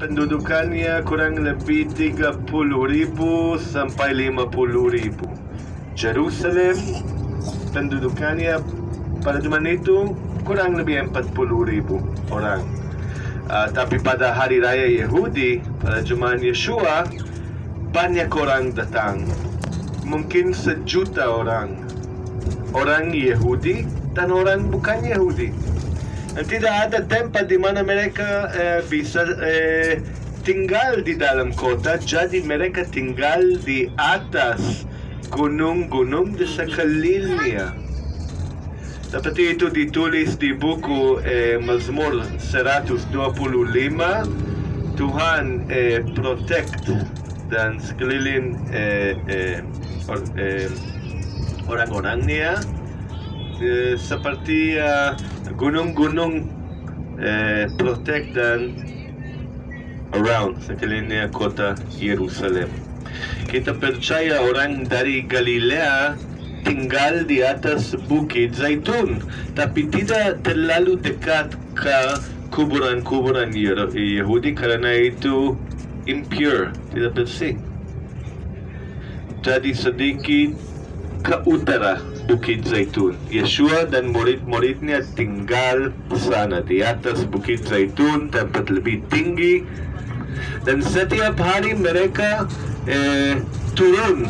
pendudukannya kurang lebih 30.000 sampai 50.000. Jerusalem pendudukannya pada zaman itu kurang lebih 40.000 orang. Tapi pada hari raya Yahudi, pada zaman Yeshua, banyak orang datang. Mungkin 1 juta orang. Orang Yahudi dan orang bukan Yahudi. Tidak ada tempat di mana mereka bisa tinggal di dalam kota, jadi mereka tinggal di atas gunung-gunung di sekelilingnya. Seperti itu ditulis di buku Mazmur 125, Tuhan protect dan sekeliling orang-orangnya seperti gunung-gunung protect dan around sekelilingnya kota Yerusalem. Kita percaya orang dari Galilea tinggal di atas Bukit Zaitun, tapi tidak terlalu dekat ke kuburan-kuburan Yahudi karena itu impure, tidak bersih. Jadi sedikit ke utara Bukit Zaitun. Yeshua dan murid-muridnya tinggal sana di atas Bukit Zaitun, tempat lebih tinggi, dan setiap hari mereka turun